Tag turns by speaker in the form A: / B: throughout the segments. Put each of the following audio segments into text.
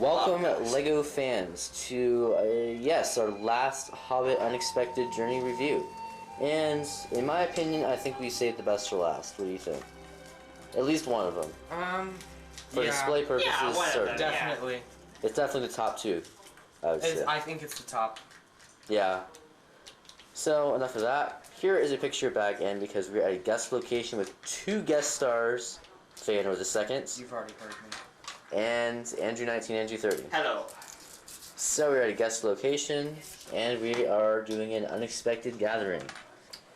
A: Welcome, LEGO fans, to, yes, our last Hobbit Unexpected Journey review. And, in my opinion, I think we saved the best for last. What do you think? At least one of them. For display purposes, certainly.
B: Definitely.
A: It's definitely the top two, I would say.
B: I think it's the top.
A: Yeah. So, enough of that. Here is a picture back end because we're at a guest location with two guest stars, Feanor the second.
B: You've already heard me.
A: And Andrew 19, Andrew 30.
C: Hello.
A: So we're at a guest location, and we are doing an unexpected gathering.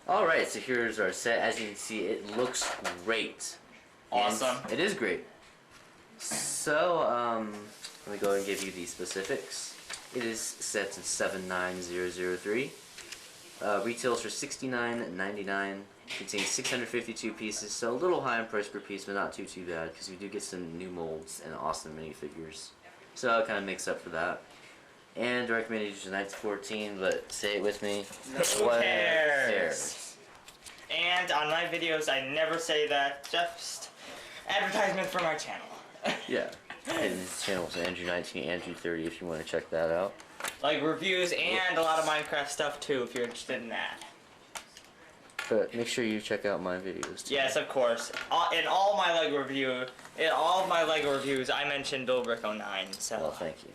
A: Alright, so here's our set. As you can see, it looks great.
C: Awesome.
A: And it is great. So, let me go ahead and give you the specifics. It is set to 79003. Retails for $69.99. Contains 652 pieces, so a little high in price per piece, but not too bad, because we do get some new molds and awesome minifigures. So it kind of makes up for that. And the recommended use is 9 to 14, but say it with me.
C: Who cares? And on my videos, I never say that. Just advertisement for my channel.
A: Yeah. And his channel is Andrew 19, Andrew 30, if you want to check that out.
C: Like reviews and a lot of Minecraft stuff too, if you're interested in that.
A: But make sure you check out my videos too.
C: Yes, of course. In all my LEGO reviews, I mentioned Bill Brick 09. So.
A: Well, thank you.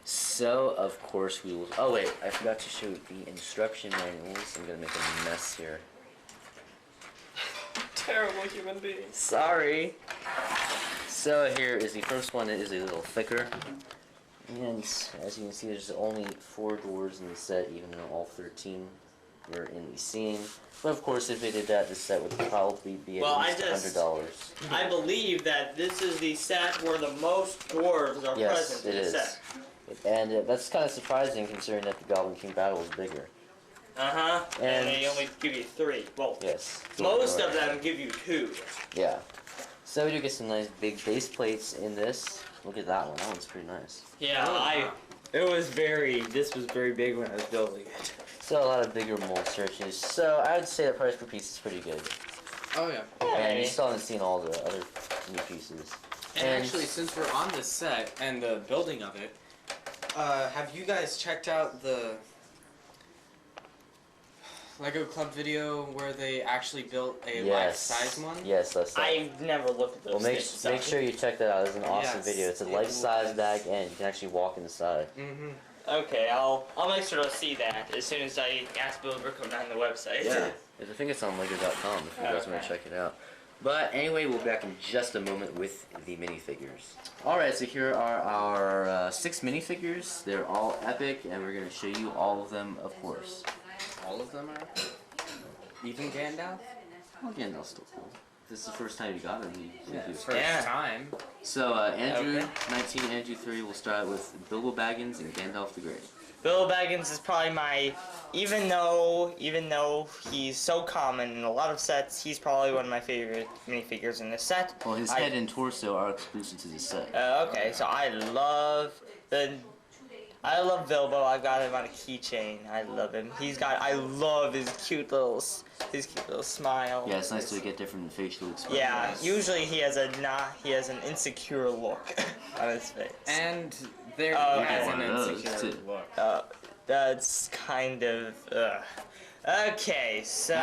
A: So, of course, we will. Oh wait, I forgot to show the instruction manuals. I'm gonna make a mess here.
C: Terrible human being.
A: Sorry. So here is the first one. It is a little thicker, and as you can see, there's only 4 doors in the set, even though all 13 were in the scene. But of course, if they did that, the set would probably be at least $100.
C: I believe that this is the set where the most dwarves are present in the set.
A: And that's kind of surprising considering that the Goblin King battle is bigger.
C: Uh-huh. And they only give you 3. Well,
A: yes.
C: Most of them give you 2.
A: Yeah. So we do get some nice big base plates in this. Look at that one. That one's pretty nice.
C: Yeah, this was very big when I was building it.
A: So a lot of bigger mold searches. So I would say the price per piece is pretty good.
B: Oh yeah.
A: And you still haven't seen all the other new pieces.
B: And actually, since we're on this set and the building of it, have you guys checked out the LEGO Club video where they actually built a life-size one?
A: Yes, that's that.
C: I've never looked at those.
A: Well, make sure you check that out. It's an awesome video. It's a life-size back end. You can actually walk inside.
C: Mm-hmm. Okay, I'll make sure to see that as soon as I ask Bill Brick on the website.
A: Yeah, I think it's on LEGO.com if you guys want to check it out. But anyway, we'll be back in just a moment with the minifigures. Alright, so here are our 6 minifigures. They're all epic, and we're going to show you all of them, of course.
B: All of them are epic? Even Gandalf?
A: Well, Gandalf's still cool. This is the first time you got him.
B: First time.
A: So, Andrew 19, Andrew 3, we'll start with Bilbo Baggins and Gandalf the Grey.
C: Bilbo Baggins is probably my, even though he's so common in a lot of sets, he's probably one of my favorite minifigures in this set.
A: Well, his head and torso are exclusive to the set.
C: Okay, so I love Bilbo. I got him on a keychain. I love him. I love his cute little smile.
A: Yeah, it's nice to get different facial expressions.
C: Yeah, usually he has an insecure look on his face.
B: And there has an insecure look.
C: That's kind of okay, so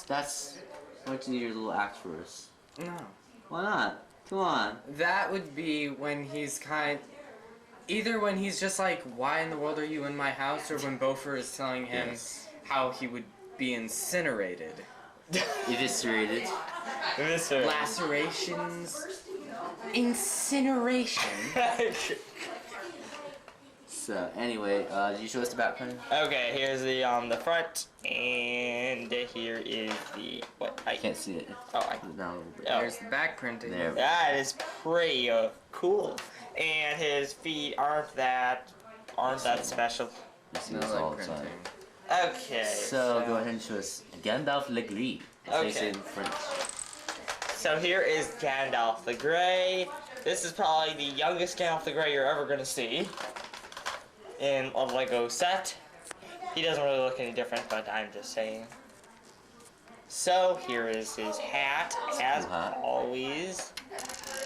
A: that's what you need your little act for us.
B: No.
A: Why not? Come on.
B: That would be when he's either when he's just like, why in the world are you in my house, or when Bofer is telling him how he would be incinerated.
A: Eviscerated.
B: Lacerations. Incineration.
A: So anyway, did you show us the background?
C: Okay, here's the front, and here is the
A: I can't see it.
C: Oh,
A: Put it down a little bit.
B: There's the back printing.
A: There.
C: That is pretty cool. And his feet aren't that special.
A: You see this all the time.
C: Okay.
A: So go ahead and show us Gandalf le Gris.
C: Okay.
A: In French.
C: So here is Gandalf the Grey. This is probably the youngest Gandalf the Grey you're ever gonna see in a LEGO set. He doesn't really look any different, but I'm just saying. So here is his hat, as always.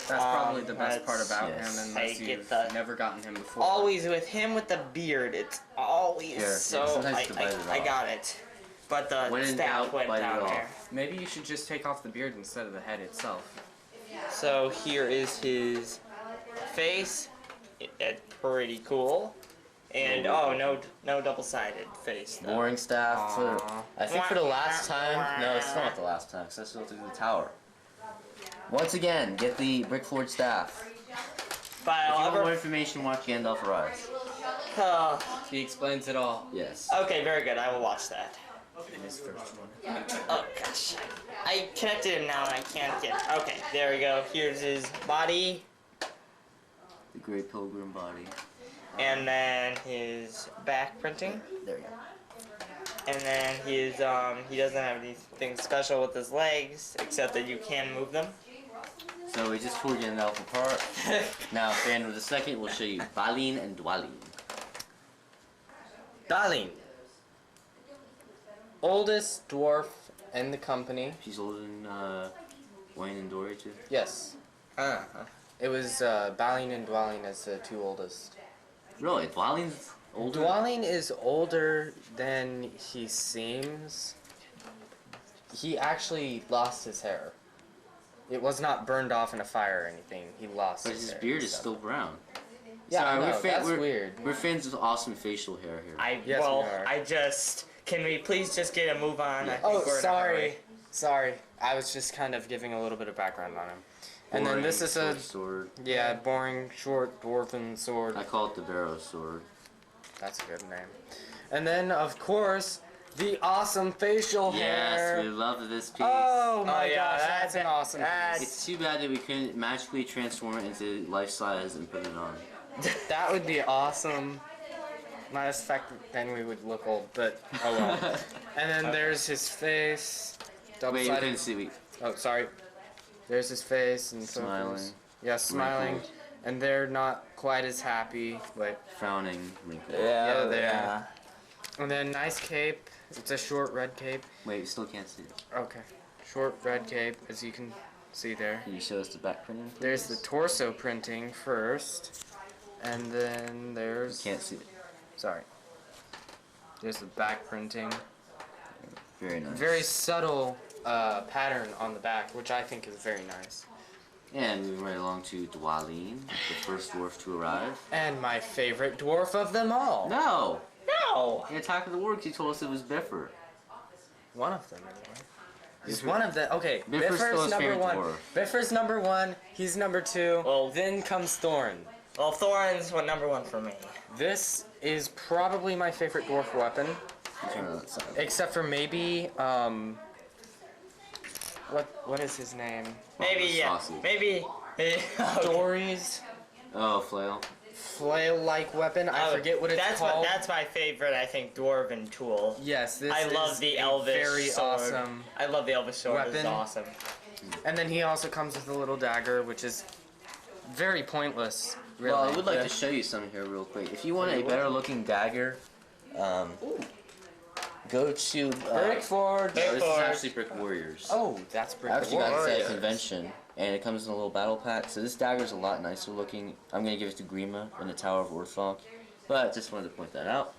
B: That's probably the best part about
A: yes.
B: him, unless
C: I get
B: you've
C: that.
B: never gotten him before.
C: Always with him with the beard, it's always
A: Here,
C: so.
A: sometimes you can bite it
C: I
A: off.
C: got it, but the
A: When in
C: staff
A: doubt,
C: went
A: bite it
C: down
A: off.
C: there.
B: Maybe you should just take off the beard instead of the head itself.
C: So here is his face. It's pretty cool. And oh, no double-sided face. Though.
A: Boring staff. For,
B: Aw.
A: I think for the last time. No, it's not the last time, because I still have to do the tower. Once again, get the brick floored staff.
C: But
A: If you want more
C: I'll
A: information, watch Gandalf Arise.
B: He explains it all
A: Yes.
C: okay, very good. I will watch that.
B: in his first one.
C: Oh gosh, I connected him now and I can't get. Okay, there we go. Here's his body,
A: The Great Pilgrim body.
C: and then his back printing,
A: There you go.
C: and then his he doesn't have anything special with his legs except that you can move them.
A: So we just tore Gandalf apart. Now, Feanor the Second will show you Balin and Dwalin.
B: Darling. Oldest dwarf in the company.
A: She's older than Wayne and Dory too.
B: Yes. It was Balin and Dwalin as the two oldest.
A: Really, Dwalin's older.
B: Dwalin is older than he seems. He actually lost his hair. It was not burned off in a fire or anything. He lost
A: But
B: his
A: his
B: hair.
A: beard is
B: so-
A: still brown.
B: Yeah, I
A: Sorry,
B: know, that's weird.
A: We're fans of awesome facial hair here.
B: Yes, we are.
C: I just can we please just get a move on? I think
B: Oh,
C: we're in a hurry.
B: sorry. Sorry. I was just kind of giving a little bit of background on him. And then this is
A: Boring
B: a
A: sword.
B: yeah, boring short dwarven sword.
A: I call it the Barrow sword.
B: That's a good name. And then of course the awesome facial hair.
A: Yes, we love this piece.
B: Oh my
C: yeah,
B: gosh, that's an awesome
C: that's-
B: piece.
A: It's too bad that we couldn't magically transform it into life size and put it on.
B: That would be awesome. Minus the fact that then we would look old, but oh well. And then there's his face. Double
A: Wait, you
B: sided.
A: couldn't see. We
B: Oh, sorry. There's his face and so
A: Smiling.
B: forth. Yeah, smiling.
A: Wrinkles.
B: And they're not quite as happy. Wait.
A: frowning, wrinkle.
B: Yeah, they are. And then nice cape. It's a short red cape.
A: Wait, you still can't see it.
B: Okay. Short red cape, as you can see there.
A: Can you show us the back printing, please?
B: There's the torso printing first. And then there's...
A: Can't see it.
B: Sorry. There's the back printing.
A: Very nice.
B: Very subtle pattern on the back, which I think is very nice.
A: And moving right along to Dwalin, the first dwarf to arrive.
B: And my favorite dwarf of them all.
A: No!
C: No.
A: In Attack of the Orcs, you told us it was Bifur.
B: One of them, anyway. He's
A: Bifur-
B: one of the. Okay,
A: Bifur's still
B: Bifur's
A: his
B: number
A: favorite
B: one.
A: dwarf.
B: Bifur's number one. He's number two.
C: Well-
B: Then comes Thorn.
C: Well, Thorin's what number one for me.
B: This is probably my favorite dwarf weapon,
A: Turn on that side.
B: except for maybe what is his name?
C: Maybe
A: the
C: yeah.
A: sausage.
C: Maybe. Okay.
B: Dory's
A: Oh, flail.
B: flail-like weapon. I
C: Oh,
B: forget what it's called.
C: That's my favorite. I think dwarven tool.
B: Yes, this
C: I
B: is
C: love the
B: a
C: elvish
B: very
C: sword.
B: awesome.
C: I love the elvish sword. It's
B: weapon.
C: awesome.
B: And then he also comes with a little dagger, which is very pointless. Really.
A: Well, I would like
B: Yeah.
A: to show you something here real quick. If you want a
B: Okay,
A: better looking dagger, go to...
B: Brick Forge.
A: no, this is
C: Forge.
A: actually Brick Warriors.
B: Oh, that's Brick
A: I actually got this at a
C: Warriors.
A: convention, and it comes in a little battle pack. So this dagger is a lot nicer looking. I'm gonna give it to Grima in the Tower of Orthalk, but just wanted to point that out.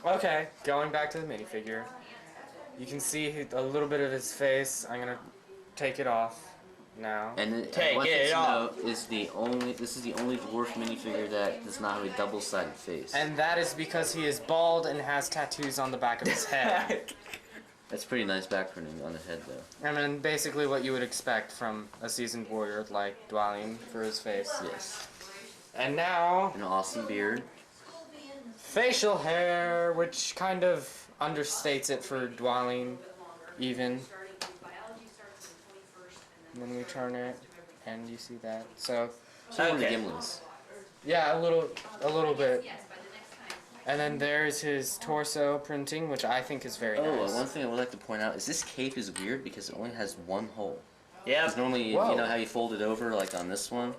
B: Okay, going back to the minifigure. You can see a little bit of his face. I'm gonna take it off now.
A: And
C: Take
A: one
C: it
A: thing to
C: off.
A: note is this is the only dwarf minifigure that does not have a double-sided face.
B: And that is because he is bald and has tattoos on the back of his head.
A: That's pretty nice back printing on the head, though.
B: I mean, basically what you would expect from a seasoned warrior like Dwalin for his face.
A: Yes.
B: And now,
A: An awesome beard.
B: facial hair, which kind of understates it for Dwalin, even. And then we turn it, and you see that. So,
A: So one of the
C: Okay.
A: Gimlis.
B: yeah, a little bit. And then there's his torso printing, which I think is very
A: Oh,
B: nice.
A: one thing I would like to point out is this cape is weird because it only has one hole.
C: Yeah.
A: Because normally,
B: Whoa.
A: you know how you fold it over, like on this one?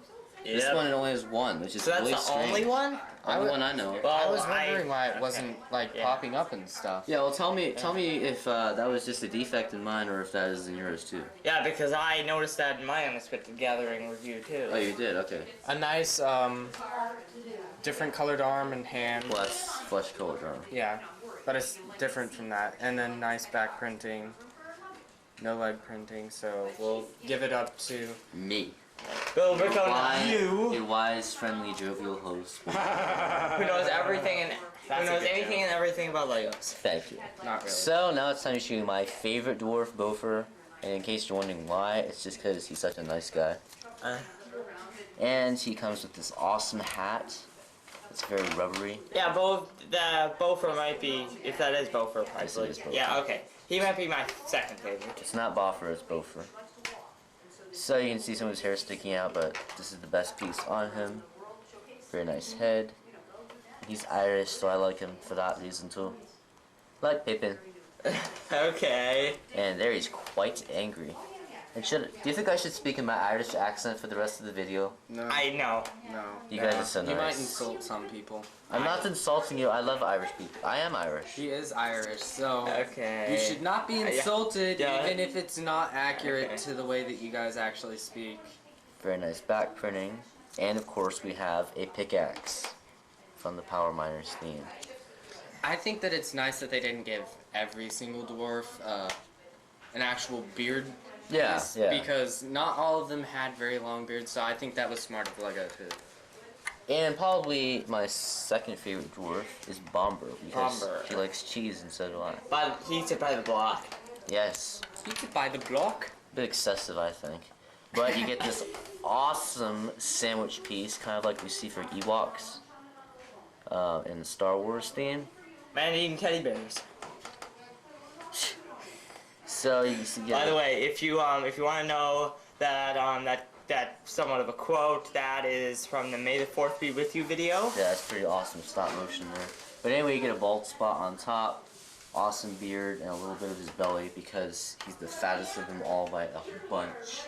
A: This
C: Yep.
A: one only has one, which is
C: So that's
A: really
C: the
A: strange.
C: only one?
A: Only one I know of.
C: Well,
B: I was wondering why it wasn't like
C: Yeah.
B: popping up and stuff.
A: Yeah, well, tell me if that was just a defect in mine or if that is in yours too.
C: Yeah, because I noticed that in my Unexpected Gathering review too.
A: Oh, you did? Okay.
B: A nice different colored arm and hand.
A: Well, that's flesh colored arm.
B: Yeah, but it's different from that. And then nice back printing, no leg printing. So we'll give it up to
A: Me.
C: Bill Rick on
A: A
C: you,
A: wise, friendly, jovial host.
C: who knows everything and
B: That's
C: who
B: a
C: knows
B: good
C: anything
B: joke.
C: and everything about Legos.
A: Thank you.
B: not really.
A: So now it's time to show you my favorite dwarf, Bofer. And in case you're wondering why, it's just because he's such a nice guy.
C: Uh,
A: And he comes with this awesome hat. It's very rubbery.
C: yeah, Bofer might be, if that is Bofer,
A: Yes,
C: probably.
A: it is Bofer.
C: Yeah, okay. He might be my second favorite.
A: It's not Boffer, it's Bofer. So you can see some of his hair sticking out, but this is the best piece on him. Very nice head. He's Irish, so I like him for that reason too. Like Pippin.
C: Okay.
A: And there he's quite angry. And do you think I should speak in my Irish accent for the rest of the video?
B: No,
C: I know.
B: no.
A: You guys are so
B: You might
A: nice.
B: insult some people.
A: I'm not insulting you, I love Irish people. I am Irish.
B: He is Irish, so
C: Okay.
B: you should not be insulted,
C: Yeah.
B: even if it's not accurate
C: Okay.
B: to the way that you guys actually speak.
A: Very nice back printing. And of course we have a pickaxe from the Power Miners theme.
B: I think that it's nice that they didn't give every single dwarf an actual beard.
A: Yeah,
B: piece,
A: yeah.
B: Because not all of them had very long beards, so I think that was smart of Lego too.
A: And probably my second favorite dwarf is Bomber because
C: Bomber.
A: he likes cheese and so do I.
C: But he's by the block.
A: Yes,
B: You could buy the block.
A: a bit excessive I think. But you get this awesome sandwich piece, kind of like we see for Ewoks in the Star Wars theme.
C: Man eating teddy bears.
A: So you see,
C: By the way, if you want to know that that somewhat of a quote, that is from the May the 4th Be With You video.
A: yeah, it's pretty awesome stop motion there. But anyway, you get a bald spot on top, awesome beard, and a little bit of his belly because he's the fattest of them all by a bunch.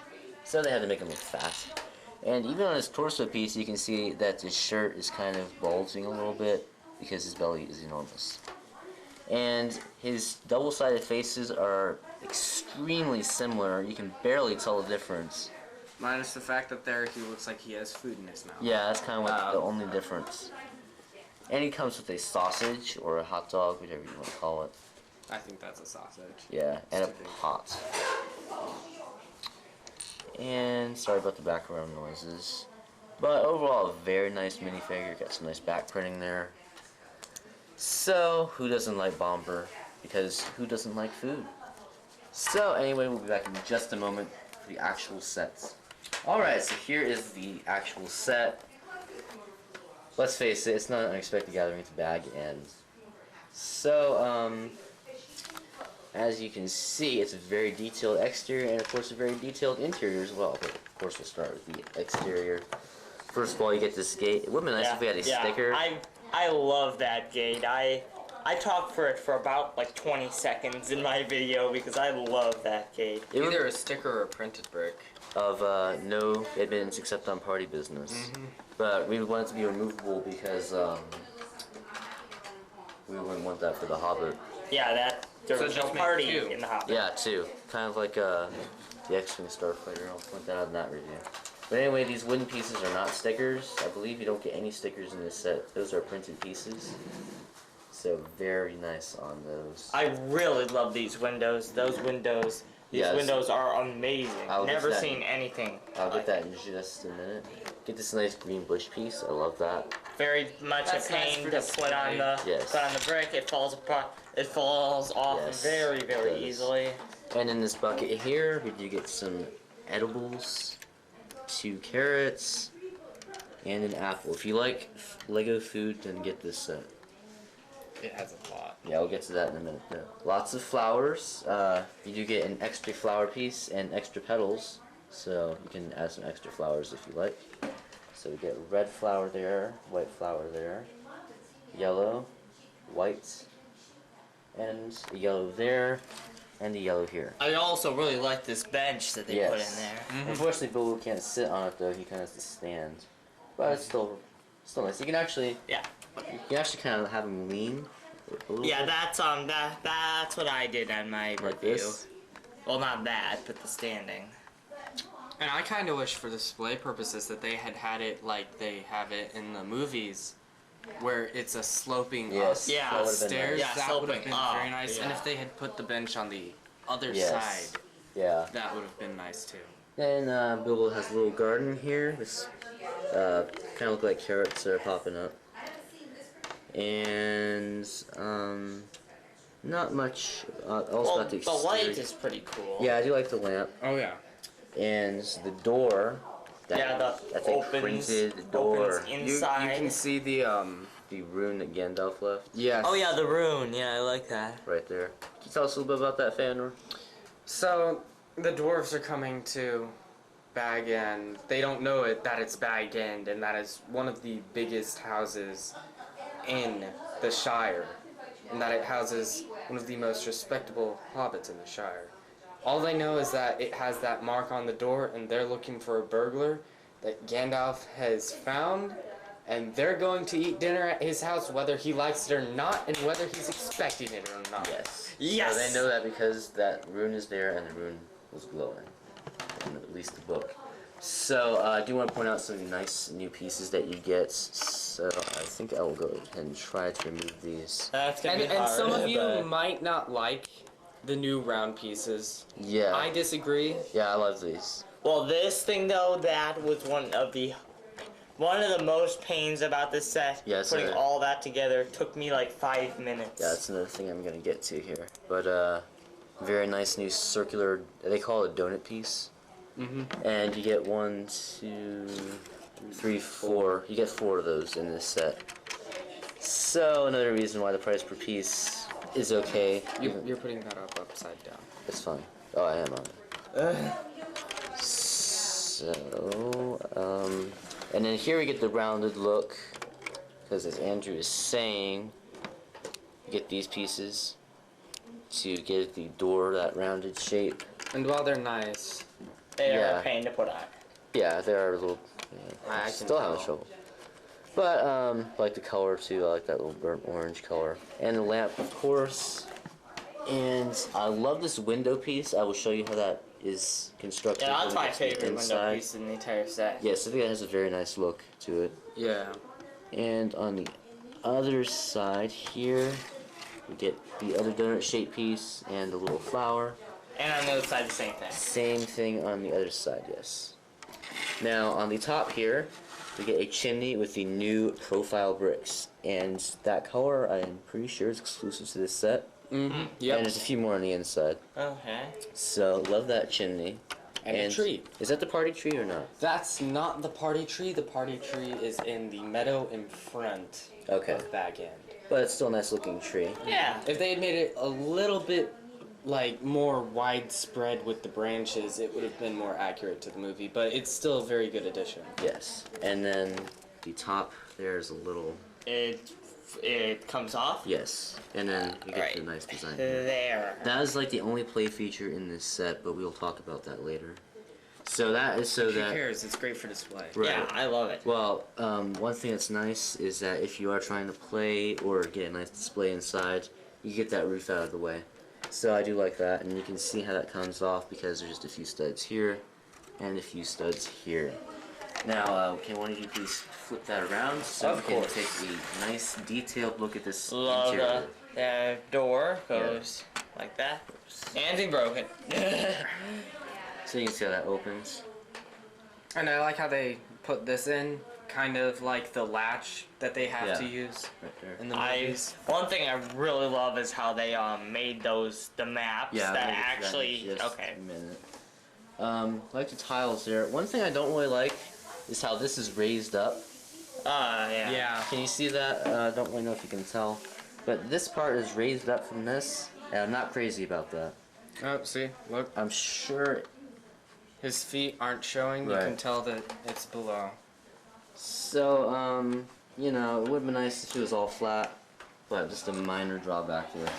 A: So they had to make him look fat. And even on his torso piece, you can see that his shirt is kind of bulging a little bit because his belly is enormous. And his double-sided faces are extremely similar. You can barely tell the difference.
B: Minus the fact that there he looks like he has food in his mouth.
A: Yeah, that's kind of like the only difference. And he comes with a sausage or a hot dog, whatever you want to call it.
B: I think that's a sausage.
A: Yeah, and a
B: It's too big.
A: pot. And sorry about the background noises. But overall, a very nice minifigure. Got some nice back printing there. So, who doesn't like Bomber? Because who doesn't like food? So, anyway, we'll be back in just a moment for the actual sets. Alright, so here is the actual set. Let's face it, it's not an Unexpected Gathering, it's bag ends. So, as you can see, it's a very detailed exterior and of course a very detailed interior as well. But of course we'll start with the exterior. First of all, you get this gate. It would be nice if we had a sticker.
C: I love that gate. I talked for it for about like 20 seconds in my video because I love that gate.
A: It would-
B: Either a sticker or a printed brick.
A: of no admittance except on party business. But we want it to be removable because we wouldn't want that for the Hobbit.
C: Yeah, that there
B: So
C: was no
B: just make
C: party
B: two.
C: in the house.
A: Yeah, too. Kind of like the X-Wing Starfighter. I'll point that out in that review. But anyway, these wooden pieces are not stickers. I believe you don't get any stickers in this set. Those are printed pieces. So very nice on those.
C: I really love these windows. Those windows. These
A: Yes.
C: windows are amazing.
A: I'll get
C: Never
A: that.
C: seen anything.
A: I'll
C: like
A: get that in just a minute. Get this nice green bush piece. I love that.
C: Very much
B: That's
C: a
B: nice
C: pain
B: for
C: to
B: display.
C: put on the
A: Yes.
C: brick. It falls apart. It falls off
A: Yes,
C: very
A: it
C: very
A: does.
C: easily.
A: And in this bucket here, we do get some edibles, 2 carrots, and an apple. If you like Lego food, then get this set.
B: It has a lot.
A: Yeah, we'll get to that in a minute. Yeah. Lots of flowers. You do get an extra flower piece and extra petals, so you can add some extra flowers if you like. So we get red flower there, white flower there, yellow, white, and a yellow there. and the yellow here.
C: I also really like this bench that they put in there.
B: Mm-hmm.
A: Unfortunately, Bilbo can't sit on it though. He kind of has to stand, but it's still nice. You can actually kind of have him lean. A little
C: Yeah,
A: bit,
C: that's what I did on my
A: like
C: review.
A: this.
C: Well, not that, but the standing.
B: And I kind of wish for display purposes that they had it like they have it in the movies, where it's a sloping
A: Yes,
C: Yeah,
A: that would've been
B: stairs.
C: nice. Yeah,
B: That would have
C: sloping
B: been
C: up,
B: very nice. And
C: yeah.
B: if they had put the bench on the other
A: Yes.
B: side,
A: Yeah.
B: that would have been nice too.
A: And Bilbo has a little garden here. This kind of look like carrots that are popping up. And not much else
C: Well,
A: about the
C: the
A: exterior.
C: light is pretty cool.
A: Yeah, I do like the lamp.
B: Oh yeah.
A: And the door. That's a
C: opens,
A: printed door.
C: opens
B: You
C: inside.
B: can see the
A: The rune that Gandalf left
B: yes.
C: Oh yeah, the rune. Yeah, I like that.
A: right there. Can you tell us a little bit about that, Feanor?
B: So the dwarves are coming to Bag End. They don't know that it's Bag End, and that is one of the biggest houses in the Shire, and that it houses one of the most respectable hobbits in the Shire. All they know is that it has that mark on the door, and they're looking for a burglar that Gandalf has found, and they're going to eat dinner at his house whether he likes it or not, and whether he's expecting it or not.
A: Yes.
C: Yes!
A: So they know that because that rune is there and the rune was glowing. In at least the book. So I do want to point out some nice new pieces that you get. So I think I will go ahead and try to remove these.
C: That's gonna
B: And
C: be hard.
B: some of you
C: but-
B: might not like the new round pieces.
A: Yeah.
B: I disagree.
A: Yeah, I love these.
C: Well, this thing though, that was one of the most pains about this set.
A: Yes,
C: Putting
A: sir.
C: all that together took me like 5 minutes.
A: Yeah, that's another thing I'm gonna get to here. But very nice new circular. They call it a donut piece. And you get 1, 2, 3, 4. You get 4 of those in this set. So another reason why the price per piece is okay.
B: You're putting that up upside down.
A: It's fine. Oh, I am on it. So, and then here we get the rounded look, because as Andrew is saying, you get these pieces to give the door that rounded shape.
B: And while they're nice,
C: They are
A: Yeah.
C: a pain to put on.
A: Yeah, they are a little.
B: I can
A: Still having
B: tell.
A: trouble. But I like the color too. I like that little burnt orange color, and the lamp, of course. And I love this window piece. I will show you how that is constructed.
C: Yeah,
A: when
C: that's
A: we
C: my
A: get to the
C: favorite window
A: inside.
C: piece in the entire set.
A: Yes, I think it has a very nice look to it.
B: yeah.
A: And on the other side here, we get the other donut shaped piece and a little flower.
C: And on the other side, the same thing.
A: Same thing on the other side, yes. Now on the top here, we get a chimney with the new profile bricks. And that color, I'm pretty sure, is exclusive to this set.
B: Mm-hmm.
A: And
B: Yep.
A: there's a few more on the inside.
C: Okay.
A: So, love that chimney.
B: And a tree.
A: Is that the party tree or not?
B: That's not the party tree. The party tree is in the meadow in front
A: Okay.
B: of Bag End.
A: But it's still a nice looking tree.
C: Yeah.
B: If they had made it a little bit like more widespread with the branches, it would have been more accurate to the movie. But it's still a very good addition.
A: Yes. And then the top there's a little.
C: It comes off.
A: Yes. And then we get
C: Right.
A: the nice design here.
C: There.
A: That is like the only play feature in this set, but we'll talk about that later. So that is so
B: Who
A: that.
B: cares? It's great for display.
A: Right.
C: Yeah, I love it.
A: Well, one thing that's nice is that if you are trying to play or get a nice display inside, you get that roof out of the way. So I do like that, and you can see how that comes off because there's just a few studs here and a few studs here. Now, can one of you please flip that around so
C: Of
A: we can
C: course.
A: take a nice detailed look at this
C: Love
A: interior.
C: the door goes like that. And they broke it.
A: So you can see how that opens.
B: And I like how they put this in, kind of like the latch that they have
A: Yeah.
B: to use
A: Right there.
B: in the movies.
C: One thing I really love is how they made the maps
A: Yeah,
C: that
A: we'll get to
C: actually
A: in just
C: okay.
A: a minute. I like the tiles there. One thing I don't really like is how this is raised up.
C: Yeah.
B: Yeah.
A: Can you see that? I don't really know if you can tell. But this part is raised up from this, and I'm not crazy about that.
B: Oh, see, look,
A: I'm sure.
B: his feet aren't showing. You
A: Right.
B: can tell that it's below.
A: So, it would have been nice if it was all flat, but just a minor drawback there.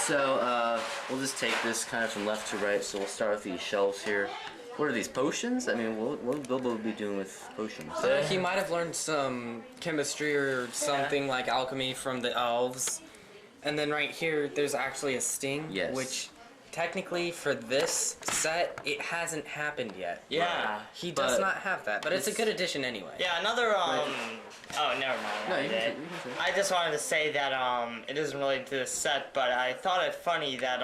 A: So we'll just take this kind of from left to right. So we'll start with these shelves here. What are these, potions? I mean, what would Bilbo be doing with potions?
B: He might have learned some chemistry or something like alchemy from the elves. And then right here, there's actually a sting,
A: Yes.
B: which technically for this set, it hasn't happened yet.
C: Yeah.
B: He does
A: But
B: not have that, but it's a good addition anyway.
C: Yeah, another oh, never mind.
A: No,
C: I
A: you
C: did.
A: can say it.
C: I just wanted to say that it isn't related to this set, but I thought it funny that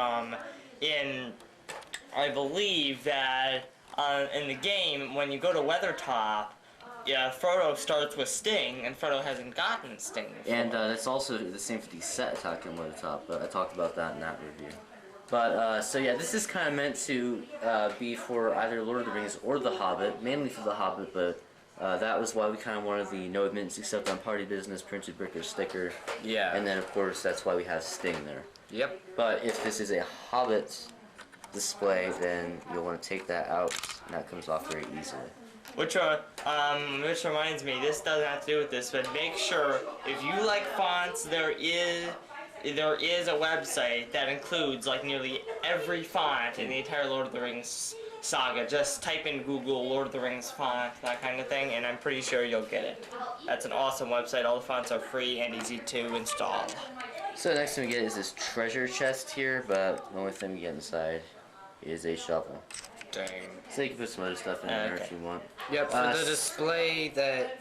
C: I believe that in the game when you go to Weathertop, yeah, Frodo starts with Sting, and Frodo hasn't gotten Sting before.
A: And that's also the same for the set attack on the top, but I talked about that in that review. But, so yeah, this is kind of meant to be for either Lord of the Rings or The Hobbit, mainly for The Hobbit, but that was why we kind of wanted the no admittance except on party business printed bricker sticker.
B: Yeah.
A: And then, of course, that's why we have Sting there.
B: Yep.
A: But if this is a Hobbit display, then you'll want to take that out, and that comes off very easily.
C: Which reminds me, this doesn't have to do with this, but make sure if you like fonts, there is a website that includes like nearly every font in the entire Lord of the Rings saga. Just type in Google Lord of the Rings font, that kind of thing, and I'm pretty sure you'll get it. That's an awesome website. All the fonts are free and easy to install.
A: So the next thing we get is this treasure chest here, but the only thing we get inside is a shovel.
B: Dang.
A: So you can put some other stuff in there
C: Okay.
A: if you want.
B: Yep, for the display that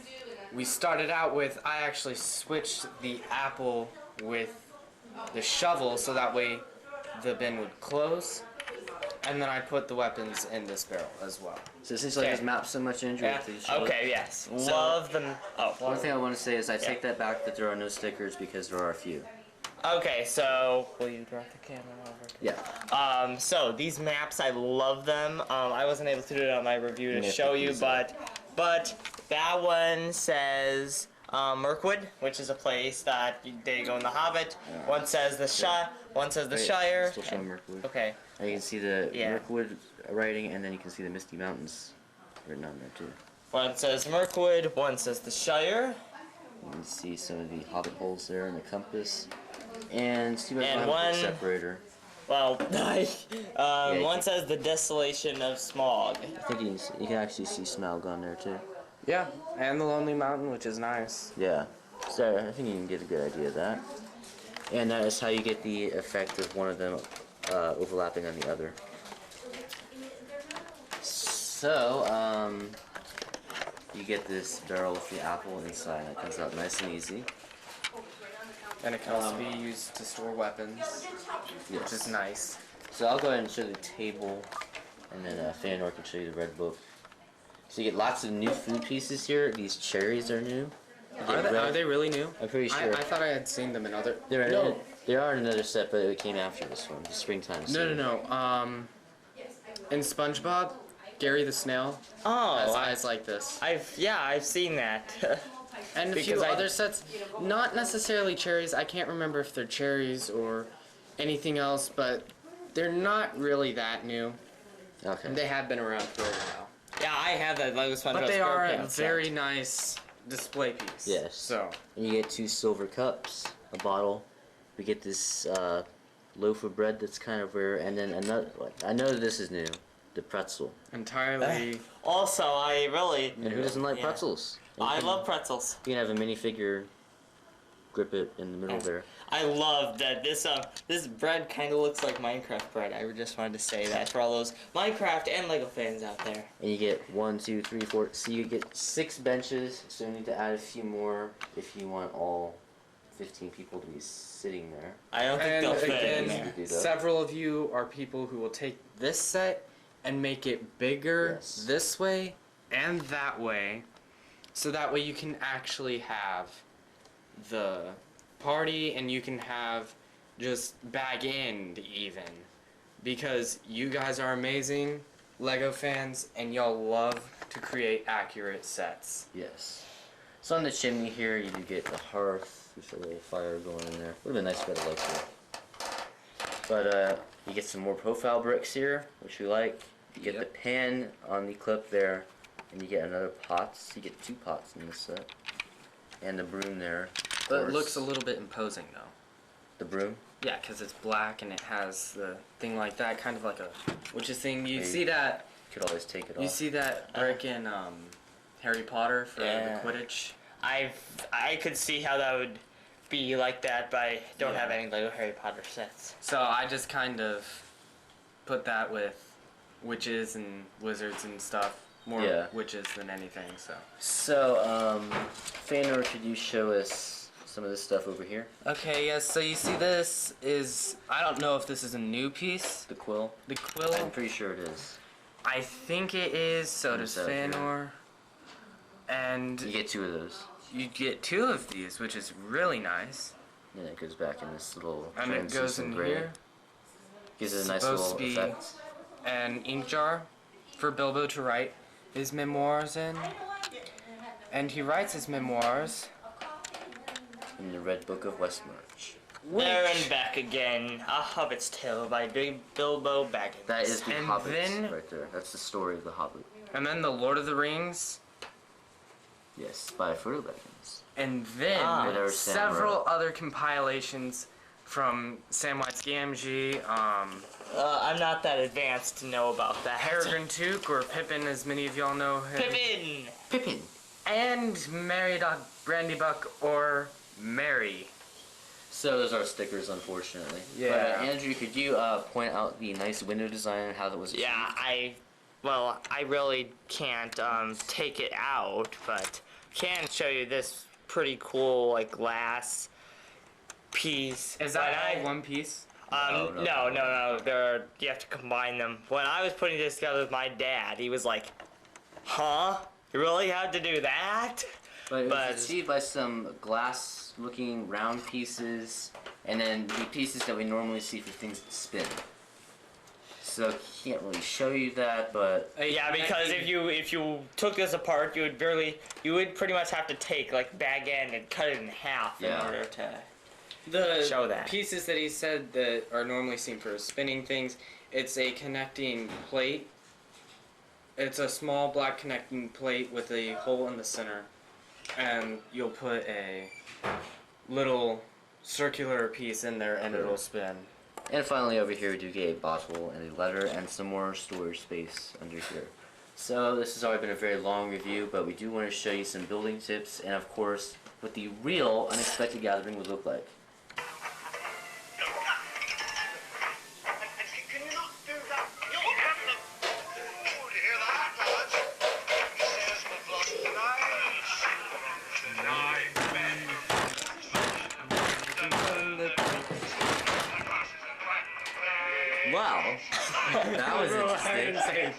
B: we started out with, I actually switched the apple with the shovel so that way the bin would close. And then I put the weapons in this barrel as well.
A: So since like
C: Okay.
A: this map so much injury
C: Yeah.
A: with these shovels.
C: Okay. Yes. Love them. Oh.
A: One thing I want to say is I take that back that there are no stickers because there are a few.
C: Okay. So. Will you drop the camera over?
A: Yeah.
C: So these maps, I love them. I wasn't able to do it on my review to
A: Yeah,
C: show you,
A: these
C: but that one says Mirkwood, which is a place that they go in the Hobbit. One says the one says the
A: Wait,
C: Shire.
A: Still showing Mirkwood.
C: Okay.
A: And you can see the
C: Yeah.
A: Mirkwood writing, and then you can see the Misty Mountains written on there too.
C: One says Mirkwood. One says the Shire.
A: You can see some of the hobbit holes there in the compass. And see what
C: And
A: one
C: one-
A: separator.
C: Well,
A: you
C: one
A: can-
C: says the Desolation of Smog.
A: I think you can actually see Smaug on there too.
B: Yeah, and the Lonely Mountain, which is nice.
A: Yeah. So I think you can get a good idea of that. And that is how you get the effect of one of them overlapping on the other. So, you get this barrel with the apple inside. It comes out nice and easy.
B: And it can also be used to store weapons, which
A: Yes.
B: is nice.
A: So I'll go ahead and show the table, and then Feanor can show you the red book. So you get lots of new food pieces here. These cherries are new. You get red-
B: Are they really new?
A: I'm pretty sure.
B: I thought I had seen them in other.
A: They're
B: No.
A: they are in another set, but it came after this one, the springtime set.
B: No. In SpongeBob, Gary the Snail
C: Oh,
B: has eyes like this.
C: I've seen that.
B: And a
C: Because
B: few
C: I-
B: other sets, not necessarily cherries. I can't remember if they're cherries or anything else, but they're not really that new.
A: Okay.
B: And they have been around for a while.
C: Yeah, I have that Lego SpongeBob
B: But they are a
C: SquarePants
B: very
C: set.
B: nice display piece.
A: Yes.
B: So,
A: And you get 2 silver cups, a bottle. We get this loaf of bread that's kind of rare, and then another. I know this is new, the pretzel.
B: entirely.
C: Also, I really.
A: And who doesn't like
C: Yeah.
A: pretzels? And you
C: I
A: can-
C: love pretzels.
A: You can have a minifigure grip it in the middle there.
C: I love that this bread kind of looks like Minecraft bread. I just wanted to say that for all those Minecraft and Lego fans out there.
A: And you get 1, 2, 3, 4. So you get 6 benches. So you need to add a few more if you want all 15 people to be sitting there.
C: I don't think
B: And
C: they'll fit in
B: again,
C: there.
A: Do that.
B: several of you are people who will take this set and make it bigger
A: Yes.
B: this way and that way, so that way you can actually have the party and you can have just bag end even, because you guys are amazing Lego fans and y'all love to create accurate sets.
A: Yes. So on the chimney here, you do get the hearth. There's a little fire going in there. Would have been nice if I had a light there. But you get some more profile bricks here, which we like. You get
B: Yep.
A: the pan on the clip there, and you get another pot. So you get 2 pots in this set. And the broom there. of
B: But it
A: course.
B: looks a little bit imposing though.
A: The broom?
B: Yeah, because it's black and it has the thing like that, kind of like a witch's thing. You
A: Hey.
B: see that?
A: Could always take it
B: You
A: off.
B: see that brick in Harry Potter for
C: Yeah.
B: the Quidditch?
C: I could see how that would be like that, but I don't
B: Yeah.
C: have any Lego Harry Potter sets.
B: So I just kind of put that with witches and wizards and stuff. More
A: Yeah.
B: witches than anything.
A: So, Feanor, could you show us some of this stuff over here?
B: Okay, yes. So you see, this is, I don't know if this is a new piece.
A: The quill?
B: The quill.
A: I'm pretty sure it is.
B: I think it is. So does
A: Inside here.
B: Feanor. And
A: You get 2 of those.
B: you get 2 of these, which is really nice.
A: And it goes back in this little
B: And it goes
A: translucent
B: in
A: gray.
B: here.
A: Gives it a nice
B: Supposed
A: little
B: to be
A: effect.
B: an ink jar for Bilbo to write his memoirs in. And he writes his memoirs.
A: In the Red Book of Westmarch.
C: There and Back Again, A Hobbit's Tale by Big Bilbo Baggins.
A: That is the
B: And
A: Hobbit
B: then-
A: right there. That's the story of the Hobbit.
B: And then the Lord of the Rings.
A: Yes, by Frodo Baggins.
B: And then
C: Ah.
B: several other compilations from Samwise Gamgee,
C: I'm not that advanced to know about that.
B: Peregrine Took, or Pippin as many of y'all know him.
C: Pippin!
A: Pippin!
B: And Mary Brandybuck or Mary.
A: So those are stickers, unfortunately.
B: Yeah.
A: But, Andrew, could you point out the nice window design and how that was achieved?
C: Yeah, I really can't take it out, but can show you this pretty cool like glass piece.
B: Is that
C: When
B: all one piece?
C: No. You have to combine them. When I was putting this together with my dad, he was like, "Huh? You really had to do that?"
A: But it
C: But-
A: was achieved by some glass-looking round pieces, and then the pieces that we normally see for things that spin. So can't really show you that, but
C: Yeah, because if you took this apart, you would pretty much have to take like bag end and cut it in half
A: Yeah.
C: in order to.
B: The
C: Show that.
B: pieces that he said that are normally seen for spinning things, it's a connecting plate. It's a small black connecting plate with a hole in the center. And you'll put a little circular piece in there and it'll spin.
A: and finally over here we do get a bottle and a letter and some more storage space under here. So this has already been a very long review, but we do want to show you some building tips and of course what the real unexpected gathering would look like.
D: Can you not do that? You're having a... Oh, do you hear that, lads? He says we've lost
A: Wow, that was interesting.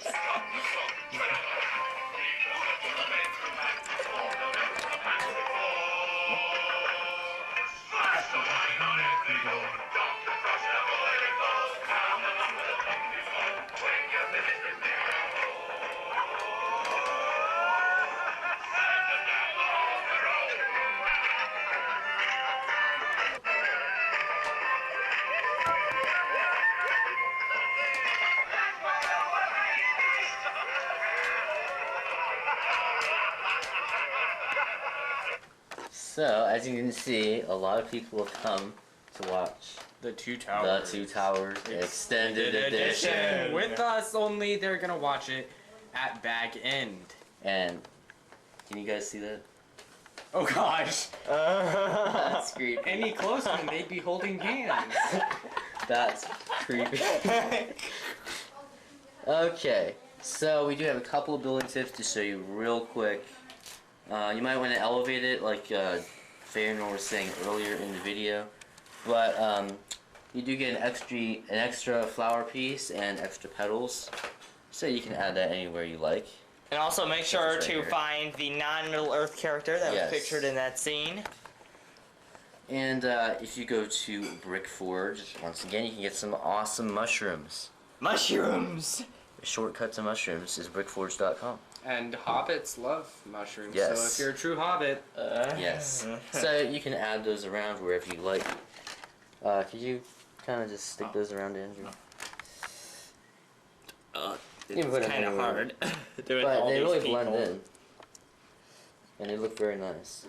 A: So, as you can see, a lot of people have come to watch
B: The Two
A: The
B: Towers.
A: Two Towers Extended Edition.
B: With us only, they're gonna watch it at Bag End.
A: And, can you guys see that?
B: Oh gosh.
A: That's creepy.
B: Any closer and they'd be holding hands.
A: That's creepy. Okay, so we do have a couple of building tips to show you real quick. You might want to elevate it like Feanor was saying earlier in the video. But you do get an extra flower piece and extra petals. So you can add that anywhere you like.
C: And also make sure
A: right
C: to
A: here.
C: find the non-Middle Earth character that
A: Yes.
C: was pictured in that scene.
A: And if you go to Brick Forge, once again you can get some awesome mushrooms.
C: Mushrooms!
A: The shortcut to mushrooms is brickforge.com.
B: And hobbits love mushrooms.
A: Yes.
B: So if you're a true hobbit,
A: Yes. So you can add those around wherever you like. Could you kind of just stick those around, Andrew? You can put
C: It's
A: it
C: kind of
A: anywhere.
C: hard. Doing
A: But
C: all
A: they
C: these
A: really
C: people.
A: blend in. And they look very nice.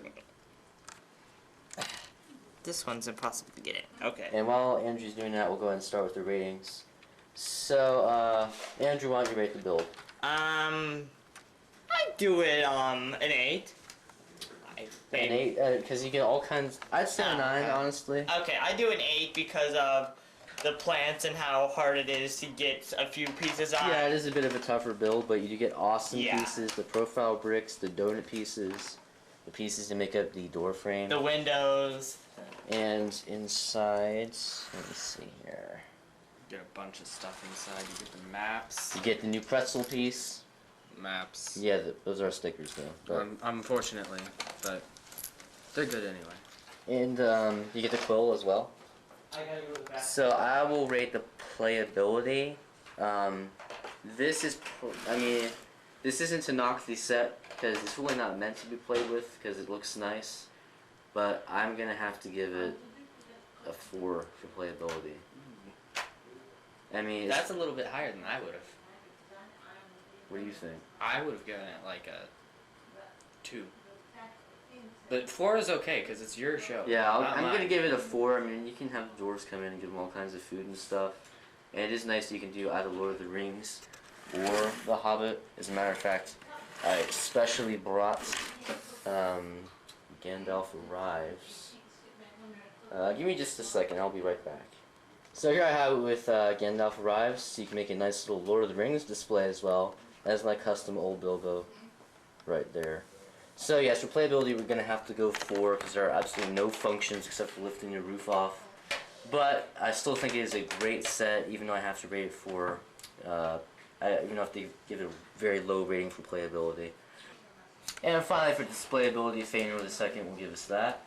C: This one's impossible to get in. Okay.
A: And while Andrew's doing that, we'll go ahead and start with the ratings. So, Andrew, why don't you rate the build?
C: I do it an 8.
A: An 8, because you get all kinds. I'd say a 9,
C: okay.
A: honestly.
C: Okay, I do an 8 because of the plants and how hard it is to get a few pieces on.
A: Yeah, it is a bit of a tougher build, but you do get awesome
C: Yeah.
A: pieces, the profile bricks, the donut pieces, the pieces to make up the door frame.
C: The windows.
A: And inside, let me see here.
B: You get a bunch of stuff inside. You get the maps.
A: You get the new pretzel piece.
B: Maps.
A: Yeah, those are stickers though. But,
B: Unfortunately, but they're good anyway.
A: and you get the quill as well.
C: I gotta go back.
A: So I will rate the playability. This is, I mean, this isn't to knock the set because it's really not meant to be played with because it looks nice. But I'm gonna have to give it a 4 for playability. I mean,
B: That's a little bit higher than I would have.
A: what do you think?
B: I would have given it like a 2. But 4 is okay because it's your show.
A: Yeah,
B: not
A: I'm
B: mine.
A: gonna give it a 4. I mean, you can have the dwarves come in and give them all kinds of food and stuff. And it is nice that you can do either Lord of the Rings or The Hobbit. As a matter of fact, I especially brought Gandalf Arrives. Give me just a second, I'll be right back. So here I have it with Gandalf Arrives, so you can make a nice little Lord of the Rings display as well. That's my custom old Bilbo right there. So yes, for playability we're going to have to go 4 because there are absolutely no functions except for lifting your roof off. But I still think it is a great set, even though I have to rate it 4. Even though I have to give it a very low rating for playability. And finally for displayability, Feanor the second will give us that.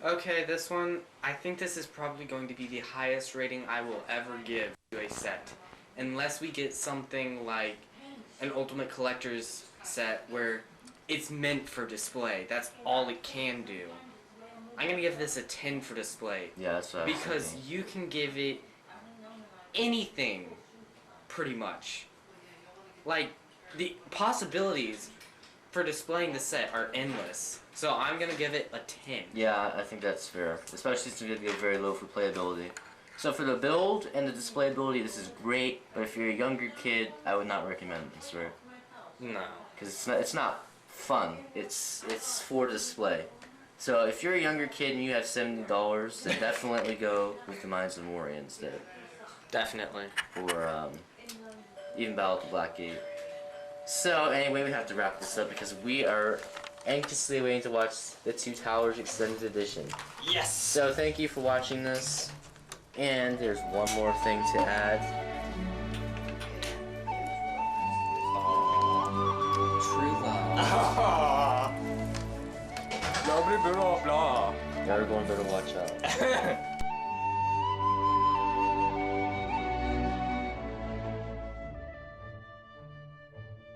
B: Okay, this one, I think this is probably going to be the highest rating I will ever give to a set. Unless we get something like an Ultimate Collector's set where it's meant for display. That's all it can do. I'm going to give this a 10 for display.
A: Yeah, that's what I was
B: Because
A: thinking.
B: you can give it anything, pretty much. Like, the possibilities for displaying the set are endless. So I'm going to give it a 10.
A: Yeah, I think that's fair. Especially since we're going to go very low for playability. So for the build and the displayability, this is great. But if you're a younger kid, I would not recommend this, right?
B: No.
A: Because it's not fun. It's for display. So if you're a younger kid and you have $70, then definitely go with the Mines of Moria instead.
B: Definitely.
A: Or even Battle at the Black Gate. So anyway, we have to wrap this up because we are anxiously waiting to watch the Two Towers Extended Edition.
C: Yes!
A: So thank you for watching this. And there's one more thing to add.
B: True love.
C: Oh.
B: Blah blah blah blah.
A: Everyone better watch out.